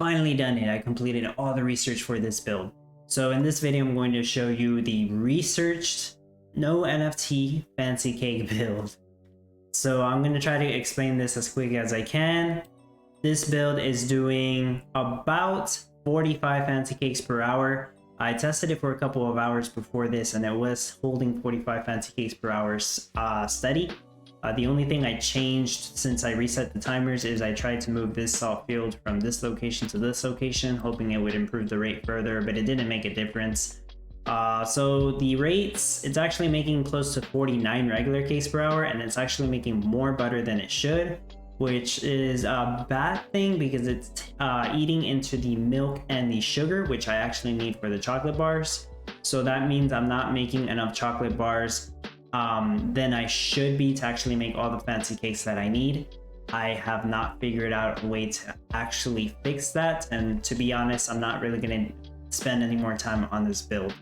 finally done it. I completed all the research for this build. So in this video, I'm going to show you the researched no NFT fancy cake build. So I'm going to try to explain this as quick as I can. This build is doing about 45 fancy cakes per hour. I tested it for a couple of hours before this and it was holding 45 fancy cakes per hour steady. The only thing I changed since I reset the timers is I tried to move this salt field from this location to this location, hoping it would improve the rate further, but it didn't make a difference. So the rates, it's actually making close to 49 regular cakes per hour, and it's actually making more butter than it should, which is a bad thing because it's eating into the milk and the sugar, which I actually need for the chocolate bars. So that means I'm not making enough chocolate bars than I should be to actually make all the fancy cakes that I need. I have not figured out a way to actually fix that, and to be honest, I'm not really going to spend any more time on this build.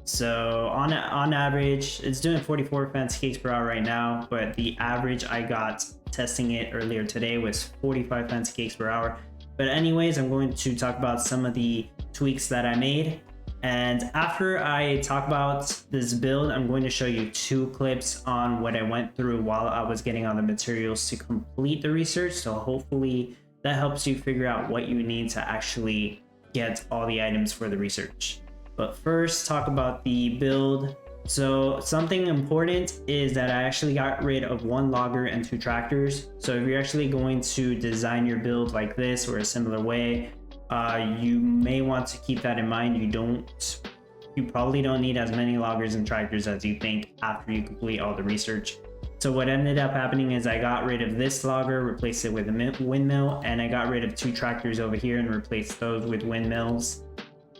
So on average, it's doing 44 fancy cakes per hour right now, but the average I got testing it earlier today was 45 fancy cakes per hour. But anyways, I'm going to talk about some of the tweaks that I made. And after I talk about this build, I'm going to show you two clips on what I went through while I was getting all the materials to complete the research. So hopefully that helps you figure out what you need to actually get all the items for the research. But first, talk about the build. So something important is that I actually got rid of one logger and two tractors. So if you're actually going to design your build like this or a similar way, you may want to keep that in mind. You probably don't need as many loggers and tractors as you think after you complete all the research. So what ended up happening is I got rid of this logger, replaced it with a windmill, and I got rid of two tractors over here and replaced those with windmills.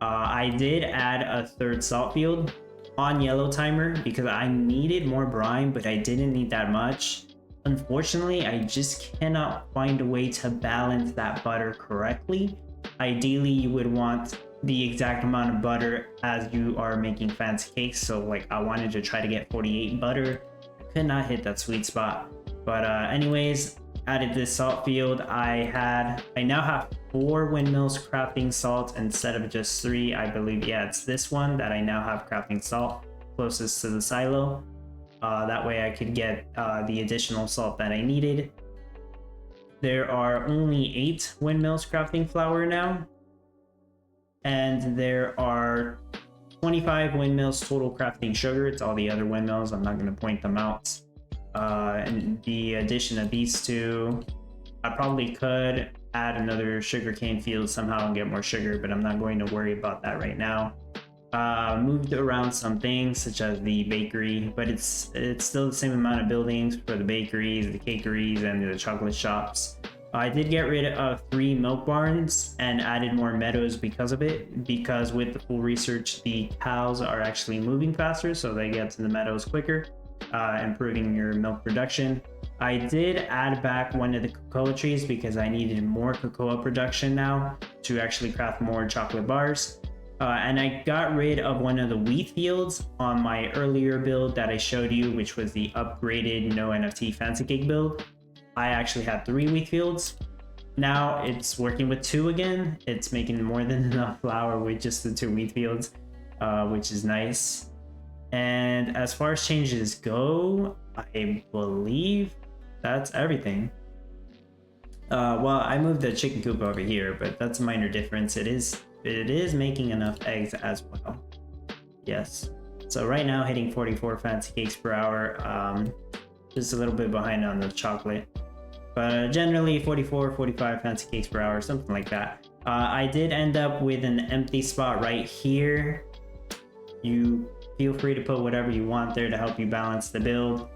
I did add a third salt field on yellow timer because I needed more brine, but I didn't need that much. Unfortunately, I just cannot find a way to balance that butter correctly. Ideally, you would want the exact amount of butter as you are making fancy cakes. So like I wanted to try to get 48 butter. I could not hit that sweet spot. But anyways, added this salt field. I now have 4 windmills crafting salt instead of just 3. I believe, yeah, it's this one that I now have crafting salt closest to the silo. That way I could get the additional salt that I needed. There are only 8 windmills crafting flour now, and there are 25 windmills total crafting sugar. It's all the other windmills. I'm not going to point them out. And the addition of these two, I probably could add another sugarcane field somehow and get more sugar, but I'm not going to worry about that right now. Moved around some things such as the bakery, but it's still the same amount of buildings for the bakeries, the cakeries, and the chocolate shops. I did get rid of 3 milk barns and added more meadows because of it, because with the full research, the cows are actually moving faster, so they get to the meadows quicker, improving your milk production. I did add back one of the cocoa trees because I needed more cocoa production now to actually craft more chocolate bars. And I got rid of one of the wheat fields on my earlier build that I showed you, which was the upgraded no NFT fancy cake build. I actually had 3 wheat fields. Now it's working with 2 again. It's making more than enough flour with just the 2 wheat fields, which is nice. And as far as changes go, I believe that's everything. Well, I moved the chicken coop over here, but that's a minor difference. It is making enough eggs as well. Yes. So right now hitting 44 fancy cakes per hour. Just a little bit behind on the chocolate. But generally 44, 45 fancy cakes per hour, something like that. I did end up with an empty spot right here. You feel free to put whatever you want there to help you balance the build.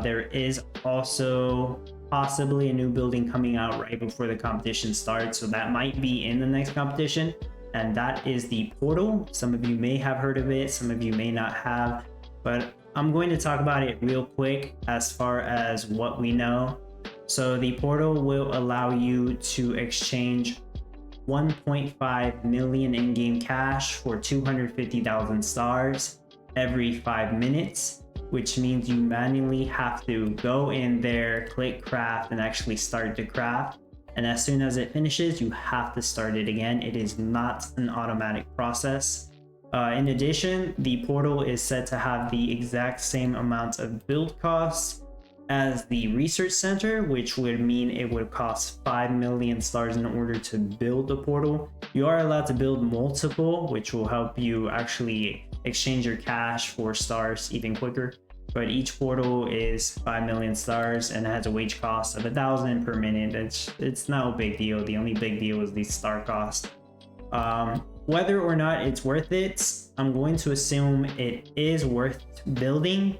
There is also possibly a new building coming out right before the competition starts, so that might be in the next competition, and that is the portal. Some of you may have heard of it, some of you may not have, but I'm going to talk about it real quick as far as what we know. So the portal will allow you to exchange 1.5 million in-game cash for 250,000 stars every 5 minutes, which means you manually have to go in there, click craft, and actually start to craft. and as soon as it finishes, you have to start it again. It is not an automatic process. In addition, the portal is said to have the exact same amount of build costs as the research center, which would mean it would cost 5 million stars in order to build the portal. You are allowed to build multiple, which will help you actually exchange your cash for stars even quicker. But each portal is 5 million stars and it has a wage cost of 1,000 per minute. It's no big deal. The only big deal is the star cost. Whether or not it's worth it, I'm going to assume it is worth building.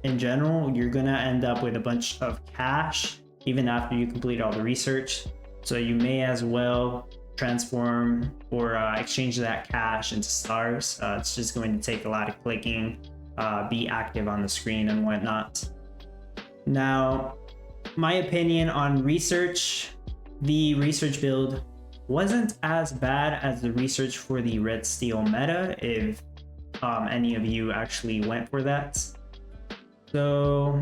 In general, you're gonna end up with a bunch of cash even after you complete all the research. So you may as well transform or exchange that cash into stars. It's just going to take a lot of clicking, be active on the screen and whatnot. Now, my opinion on research, the research build wasn't as bad as the research for the red steel meta, if any of you actually went for that. So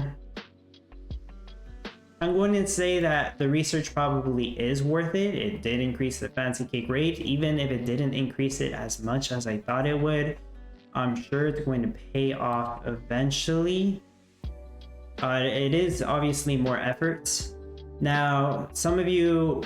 I'm going to say that the research probably is worth it. It did increase the fancy cake rate, even if it didn't increase it as much as I thought it would. I'm sure it's going to pay off eventually. It is obviously more effort. Now, some of you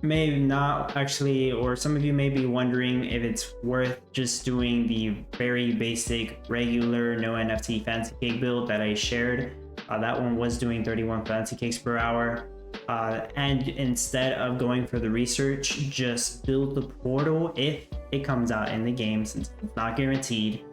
may not actually, or some of you may be wondering if it's worth just doing the very basic regular no NFT fancy cake build that I shared. That one was doing 31 fancy cakes per hour. And instead of going for the research, just build the portal if it comes out in the game, since it's not guaranteed.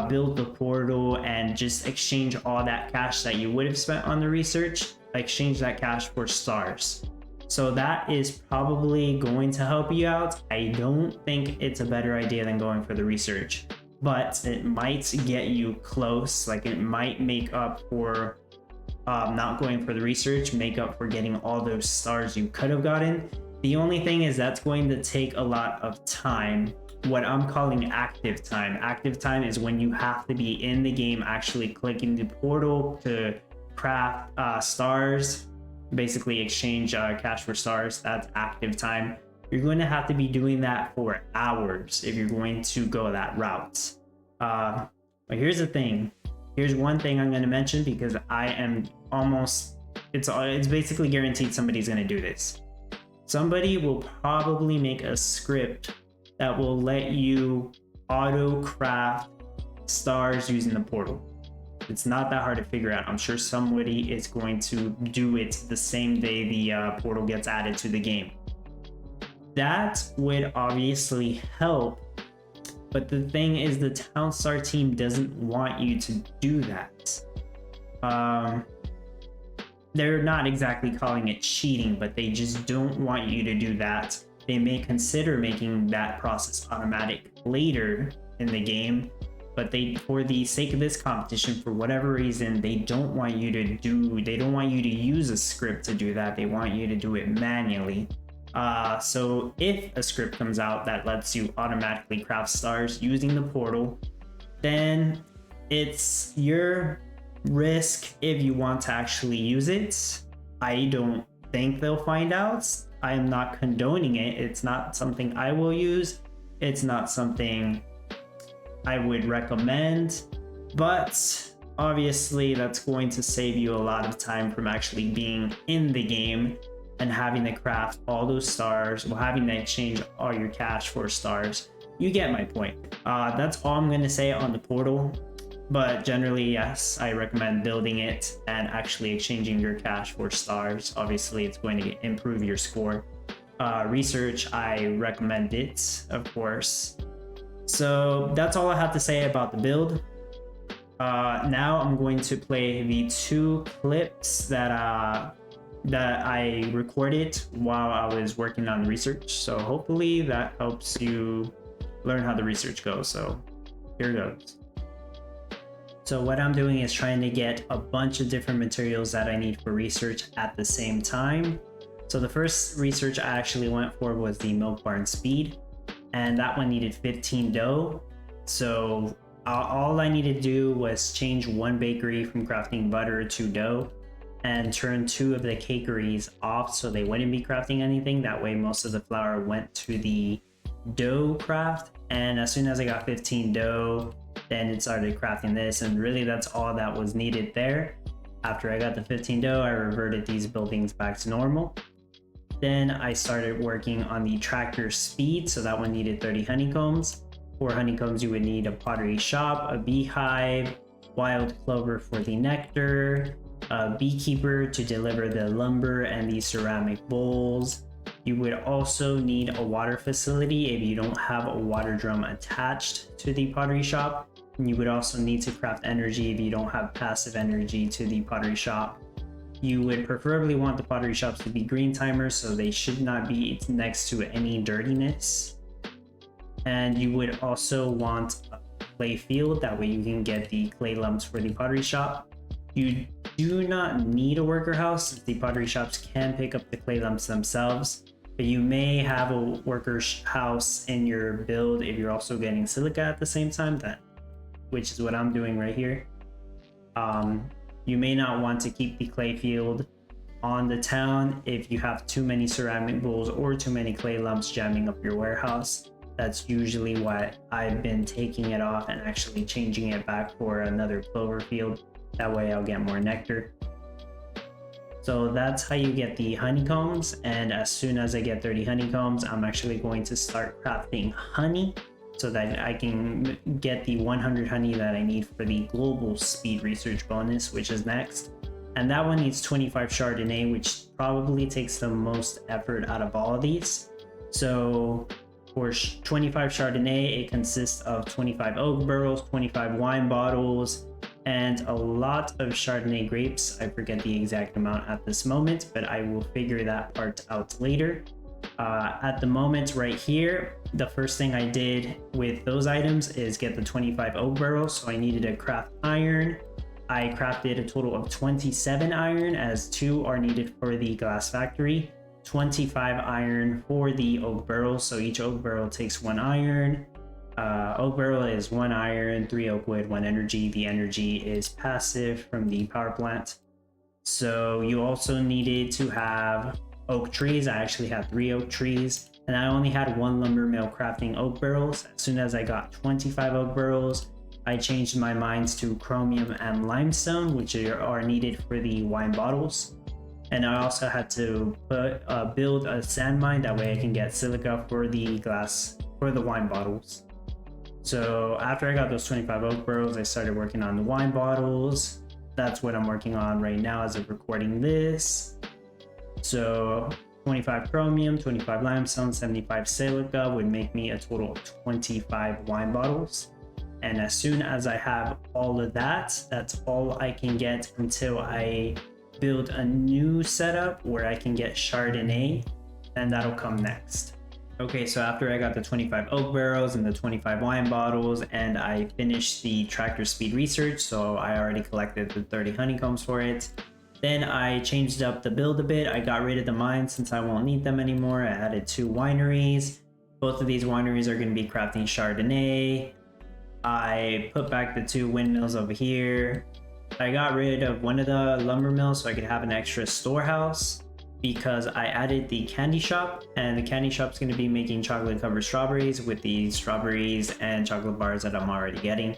Build the portal and just exchange all that cash that you would have spent on the research, exchange that cash for stars. So that is probably going to help you out. I don't think it's a better idea than going for the research, but it might get you close. Like it might make up for not going for the research, make up for getting all those stars you could have gotten. The only thing is that's going to take a lot of time, what I'm calling active time. Active time is when you have to be in the game actually clicking the portal to craft stars, basically exchange cash for stars. That's active time. You're going to have to be doing that for hours if you're going to go that route. But here's the thing. Here's one thing I'm going to mention, because I am almost, it's basically guaranteed somebody's going to do this. Somebody will probably make a script that will let you auto craft stars using the portal. It's not that hard to figure out. I'm sure somebody is going to do it the same day the portal gets added to the game. That would obviously help, but the thing is the Townstar team doesn't want you to do that. They're not exactly calling it cheating, but they just don't want you to do that. They may consider making that process automatic later in the game, but for the sake of this competition, for whatever reason, they don't want you to use a script to do that. They want you to do it manually. So if a script comes out that lets you automatically craft stars using the portal, then it's your risk if you want to actually use it. I don't think they'll find out. I am not condoning it. It's not something I will use. It's not something I would recommend, but obviously that's going to save you a lot of time from actually being in the game and having to craft all those stars, or having to exchange all your cash for stars. You get my point. That's all I'm going to say on the portal, but generally, yes, I recommend building it and actually exchanging your cash for stars. Obviously, it's going to improve your score. Research, I recommend it, of course. So that's all I have to say about the build. Now I'm going to play the 2 clips that I recorded while I was working on research. So hopefully that helps you learn how the research goes. So here goes. So what I'm doing is trying to get a bunch of different materials that I need for research at the same time. So the first research I actually went for was the Milk Barn Speed, and that one needed 15 dough. So all I needed to do was change 1 bakery from crafting butter to dough. and turned 2 of the cakeries off so they wouldn't be crafting anything. That way most of the flour went to the dough craft, and as soon as I got 15 dough, then it started crafting this, and really that's all that was needed there. After I got the 15 dough, I reverted these buildings back to normal. Then I started working on the tractor speed, so that one needed 30 honeycombs. For honeycombs, you would need a pottery shop, a beehive, wild clover for the nectar, a beekeeper to deliver the lumber and the ceramic bowls. You would also need a water facility if you don't have a water drum attached to the pottery shop. And you would also need to craft energy if you don't have passive energy to the pottery shop. You would preferably want the pottery shops to be green timers, so they should not be next to any dirtiness. And you would also want a clay field, that way you can get the clay lumps for the pottery shop. You do not need a worker house, since the pottery shops can pick up the clay lumps themselves, but you may have a worker house in your build if you're also getting silica at the same time, which is what I'm doing right here. You may not want to keep the clay field on the town if you have too many ceramic bowls or too many clay lumps jamming up your warehouse. That's usually why I've been taking it off and actually changing it back for another clover field. That way I'll get more nectar. So that's how you get the honeycombs, and as soon as I get 30 honeycombs, I'm actually going to start crafting honey so that I can get the 100 honey that I need for the global speed research bonus, which is next. And that one needs 25 Chardonnay, which probably takes the most effort out of all of these. So for 25 Chardonnay, it consists of 25 oak barrels, 25 wine bottles, and a lot of Chardonnay grapes. I forget the exact amount at this moment, but I will figure that part out later. At the moment right here, the first thing I did with those items is get the 25 oak barrels, so I needed to craft iron. I crafted a total of 27 iron, as 2 are needed for the glass factory, 25 iron for the oak barrel, so each oak barrel takes 1 iron. Oak barrel is 1 iron, 3 oak wood, 1 energy. The energy is passive from the power plant. So you also needed to have oak trees. I actually had 3 oak trees, and I only had 1 lumber mill crafting oak barrels. As soon as I got 25 oak barrels, I changed my mines to chromium and limestone, which are needed for the wine bottles. And I also had to build a sand mine, that way I can get silica for the glass, for the wine bottles. So after I got those 25 oak barrels, I started working on the wine bottles. That's what I'm working on right now as of recording this. So 25 chromium, 25 limestone, 75 silica would make me a total of 25 wine bottles. And as soon as I have all of that, that's all I can get until I build a new setup where I can get Chardonnay, and that'll come next. Okay, so after I got the 25 oak barrels and the 25 wine bottles, and I finished the tractor speed research, so I already collected the 30 honeycombs for it. Then I changed up the build a bit. I got rid of the mines since I won't need them anymore. I added 2 wineries. Both of these wineries are going to be crafting Chardonnay. I put back the 2 windmills over here. I got rid of one of the lumber mills so I could have an extra storehouse, because I added the candy shop, and the candy shop's going to be making chocolate covered strawberries with the strawberries and chocolate bars that I'm already getting.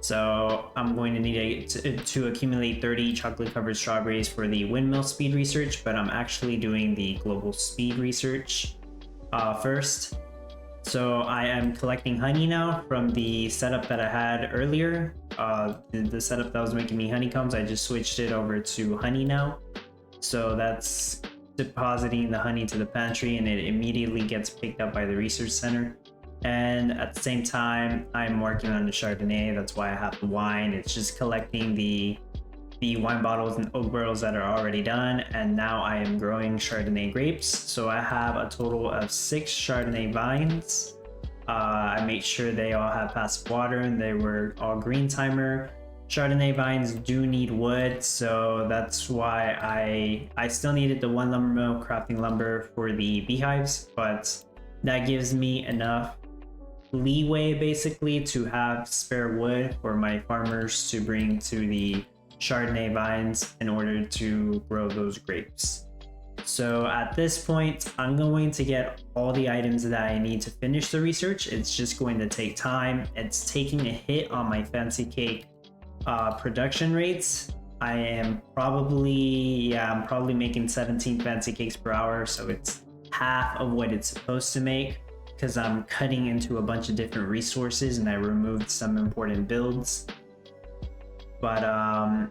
So I'm going to need to accumulate 30 chocolate covered strawberries for the windmill speed research, but I'm actually doing the global speed research first. So I am collecting honey now from the setup that I had earlier. The setup that was making me honeycombs, I just switched it over to honey now. So that's depositing the honey to the pantry, and it immediately gets picked up by the research center. And at the same time, I'm working on the Chardonnay. That's why I have the wine. It's just collecting the wine bottles and oak barrels that are already done, and now I am growing Chardonnay grapes. So I have a total of 6 Chardonnay vines. I made sure they all have passive water and they were all green timer. Chardonnay vines do need wood, so that's why I still needed the 1 lumber mill crafting lumber for the beehives, but that gives me enough leeway basically to have spare wood for my farmers to bring to the Chardonnay vines in order to grow those grapes. So at this point, I'm going to get all the items that I need to finish the research. It's just going to take time. It's taking a hit on my fancy cake production rates. I'm probably making 17 fancy cakes per hour, so it's half of what it's supposed to make because I'm cutting into a bunch of different resources and I removed some important builds. But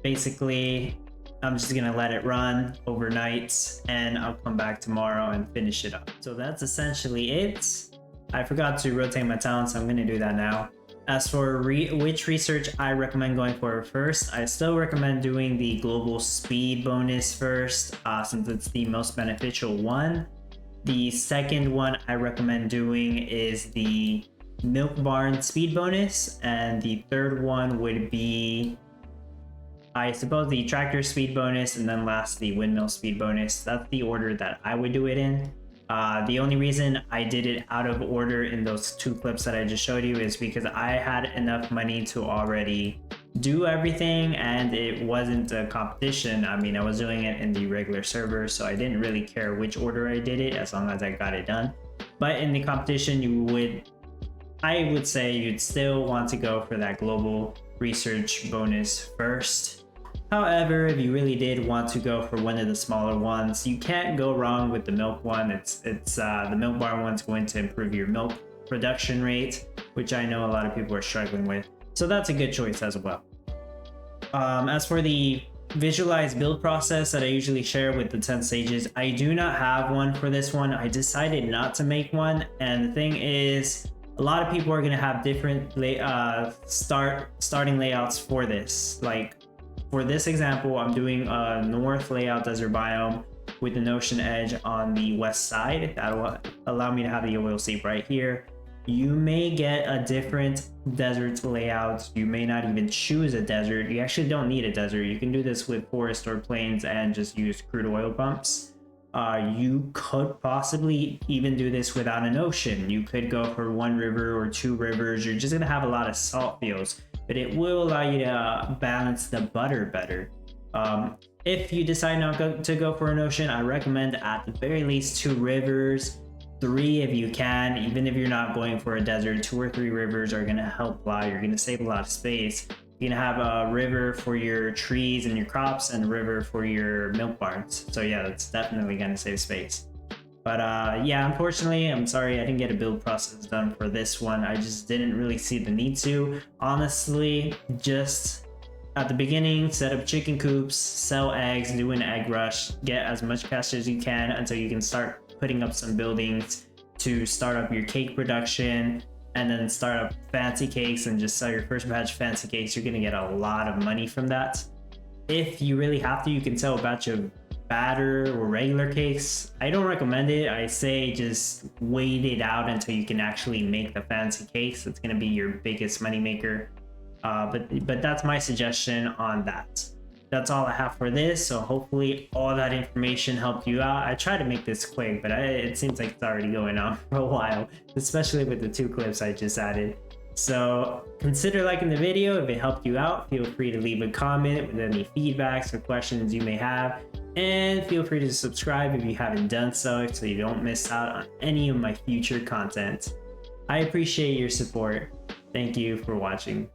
basically, I'm just gonna let it run overnight and I'll come back tomorrow and finish it up. So that's essentially it. I forgot to rotate my town, so I'm gonna do that now. As for which research I recommend going for first, I still recommend doing the global speed bonus first, since it's the most beneficial one. The second one I recommend doing is the milk barn speed bonus, and the third one would be, I suppose, the tractor speed bonus, and then last the windmill speed bonus. That's the order that I would do it in. The only reason I did it out of order in those two clips that I just showed you is because I had enough money to already do everything and it wasn't a competition. I mean, I was doing it in the regular server, so I didn't really care which order I did it as long as I got it done. But in the competition, I would say you'd still want to go for that global research bonus first. However, if you really did want to go for one of the smaller ones, you can't go wrong with the milk one. It's the milk bar one's going to improve your milk production rate, which I know a lot of people are struggling with. So that's a good choice as well. As for the visualized build process that I usually share with the 10 stages, I do not have one for this one. I decided not to make one, and the thing is, a lot of people are going to have different starting layouts for this. Like, for this example, I'm doing a north layout desert biome with an ocean edge on the west side. That will allow me to have the oil seep right here. You may get a different desert layout. You may not even choose a desert. You actually don't need a desert. You can do this with forest or plains and just use crude oil pumps. You could possibly even do this without an ocean. You could go for one river or two rivers. You're just gonna have a lot of salt fields, but it will allow you to balance the butter better. If you decide not to go for an ocean, I recommend at the very least 2 rivers, 3 if you can. Even if you're not going for a desert, 2 or 3 rivers are gonna help a lot. You're gonna save a lot of space. You're gonna have a river for your trees and your crops and a river for your milk barns. So yeah, that's definitely gonna save space. But yeah, unfortunately, I'm sorry I didn't get a build process done for this one. I just didn't really see the need to. Honestly, just at the beginning, set up chicken coops, sell eggs, do an egg rush, get as much cash as you can until you can start putting up some buildings to start up your cake production, and then start up fancy cakes and just sell your first batch of fancy cakes. You're gonna get a lot of money from that. If you really have to, you can sell a batch of batter or regular cakes. I don't recommend it. I say just wait it out until you can actually make the fancy cakes. It's gonna be your biggest money maker. But that's my suggestion on that. That's all I have for this. So hopefully all that information helped you out. I tried to make this quick, but it seems like it's already going on for a while, especially with the 2 clips I just added. So consider liking the video if it helped you out. Feel free to leave a comment with any feedbacks or questions you may have. And feel free to subscribe if you haven't done so you don't miss out on any of my future content. I appreciate your support. Thank you for watching.